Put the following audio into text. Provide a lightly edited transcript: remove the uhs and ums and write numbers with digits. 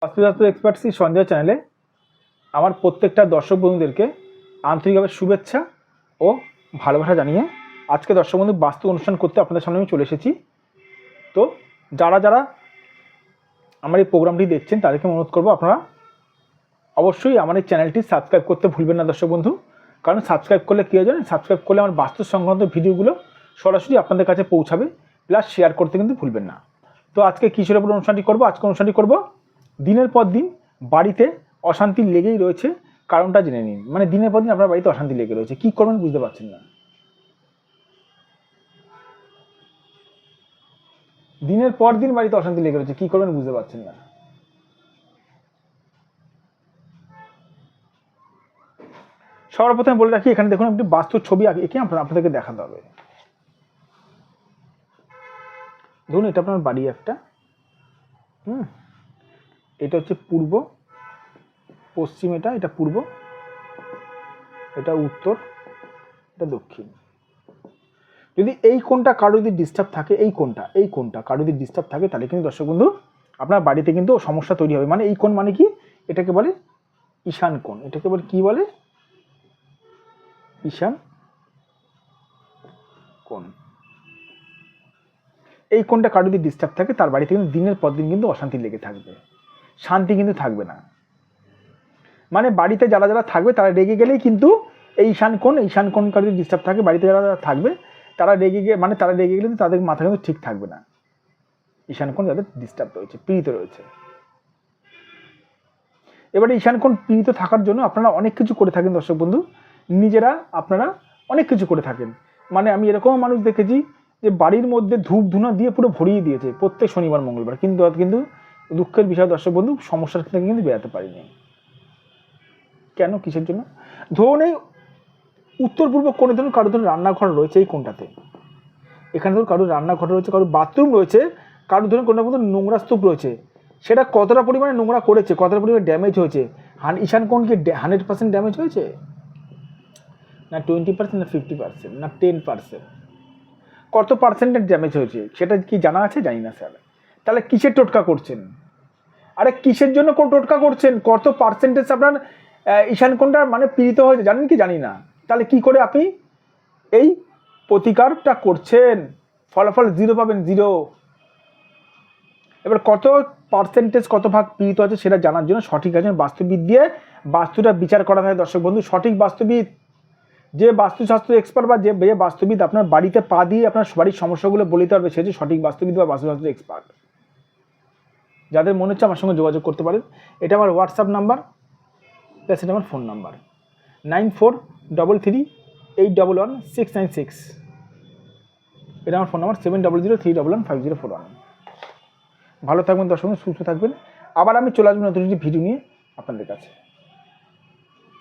বাস্তুশাস্ত্র এক্সপার্ট শ্রী সঞ্জয় চ্যানেলে আমার প্রত্যেকটা দর্শক বন্ধুদেরকে আন্তরিকভাবে শুভেচ্ছা ও ভালোবাসা জানিয়ে আজকে দর্শক বন্ধু বাস্তু অনুষ্ঠান করতে আপনাদের সামনে আমি চলে এসেছি। তো যারা যারা আমার এই প্রোগ্রামটি দেখছেন তাদেরকে অনুরোধ করবো আপনারা অবশ্যই আমার এই চ্যানেলটি সাবস্ক্রাইব করতে ভুলবেন না দর্শক বন্ধু। কারণ সাবস্ক্রাইব করলে কী হয় জানেন, সাবস্ক্রাইব করলে আমার বাস্তু সংক্রান্ত ভিডিওগুলো সরাসরি আপনাদের কাছে পৌঁছাবে, প্লাস শেয়ার করতে কিন্তু ভুলবেন না। তো আজকে কিসের উপর অনুষ্ঠানটি করবো? আজকে অনুষ্ঠানটি করবো দিনের পর দিন বাড়িতে অশান্তি লেগেই রয়েছে, কারণটা জেনে নিন। মানে দিনের পর দিন আপনার বাড়িতে অশান্তি লেগে রয়েছে, কী করবেন বুঝতে পারছেন না। দিনের পর দিন বাড়িতে অশান্তি লেগে রয়েছে, কী করবেন বুঝতে পারছেন না। সবার প্রথমে বলে রাখি, এখানে দেখুন একটি বাস্তুর ছবি এঁকে আপনাদেরকে দেখাতে হবে। ধরুন এটা আপনার বাড়ি একটা, এটা হচ্ছে পূর্ব, পশ্চিম, এটা পূর্ব, এটা উত্তর, এটা দক্ষিণ। যদি এই কোণটা কারো যদি ডিস্টার্ব থাকে, এই কোণটা কারো যদি ডিস্টার্ব থাকে, তাহলে কিন্তু দর্শক বন্ধু আপনার বাড়িতে কিন্তু সমস্যা তৈরি হবে। মানে এই কোণ মানে কি? এটাকে বলে ঈশান কোণ। এটাকে বলে কি বলে? ঈশান কোণ। এই কোণটা কারো যদি ডিস্টার্ব থাকে, তার বাড়িতে কিন্তু দিনের পর দিন কিন্তু অশান্তি লেগে থাকবে, শান্তি কিন্তু থাকবে না। মানে বাড়িতে যারা যারা থাকবে তারা রেগে গেলেই কিন্তু এই ঈশান কোণ কারো যদি ডিস্টার্ব থাকে, বাড়িতে যারা যারা থাকবে তারা রেগে গেলে তাদের মাথা কিন্তু ঠিক থাকবে না। ঈশান কোণ যাদের ডিস্টার্ব রয়েছে, পীড়িত রয়েছে। এবারে ঈশান কোণ পীড়িত থাকার জন্য আপনারা অনেক কিছু করে থাকেন দর্শক বন্ধু, নিজেরা আপনারা অনেক কিছু করে থাকেন। মানে আমি এরকম মানুষ দেখেছি যে বাড়ির মধ্যে ধূপ ধুনা দিয়ে পুরো ভরিয়ে দিয়েছে প্রত্যেক শনিবার মঙ্গলবার, কিন্তু দুঃখের বিষয় দর্শক বন্ধু, সমস্যার থেকে কিন্তু বেরাতে পারিনি। কেন? কিসের জন্য? ধরুন এই উত্তর পূর্ব কোণে ধরুন কারো ধরুন রান্নাঘর রয়েছে, এই কোণটাতে, এখানে ধরুন কারোর রান্নাঘর রয়েছে, কারোর বাথরুম রয়েছে, কারোর ধরুন কোনটা মতো নোংরা স্তূপ রয়েছে, সেটা কতটা পরিমাণে নোংরা করেছে, কতটা পরিমাণে ড্যামেজ হয়েছে। ঈশান কোণ কি 100% ড্যামেজ হয়েছে? না 20%, না 50%, না 10%? কত পার্সেন্টের ড্যামেজ হয়েছে সেটা কি জানা আছে? জানি না স্যার। তাহলে কিসের টোটকা করছেন? আরে কিসের জন্য কোন টোটকা করছেন? কত পার্সেন্টেজ আপনার ঈশান কোণটা মানে পীড়িত হয়েছে জানেন কি? জানি না। তাহলে কি করে আপনি এই প্রতিকারটা করছেন? ফলাফল 0 পাবেন, 0। এবার কত পার্সেন্টেজ, কত ভাগ পীড়িত আছে সেটা জানার জন্য সঠিক একজন বাস্তুবিদ দিয়ে বাস্তুটা বিচার করা হয় দর্শক বন্ধু। সঠিক বাস্তুবিদ, যে বাস্তুশাস্ত্র এক্সপার্ট বা যে বাস্তুবিদ আপনার বাড়িতে পা দিয়ে আপনার বাড়ির সমস্যাগুলো বলে দিতে পারবে, সে হচ্ছে সঠিক বাস্তুবিদ বা বাস্তুশাস্ত্র এক্সপার্ট। যাদের মনে হচ্ছে আমার সঙ্গে যোগাযোগ করতে পারেন। এটা আমার হোয়াটসঅ্যাপ নাম্বার, প্লাস এটা আমার ফোন নাম্বার 9433811696। এটা আমার ফোন নাম্বার 7003115041। ভালো থাকবেন দর্শক, সুস্থ থাকবেন। আবার আমি চলে আসবো নতুন একটি ভিডিও নিয়ে আপনাদের কাছে।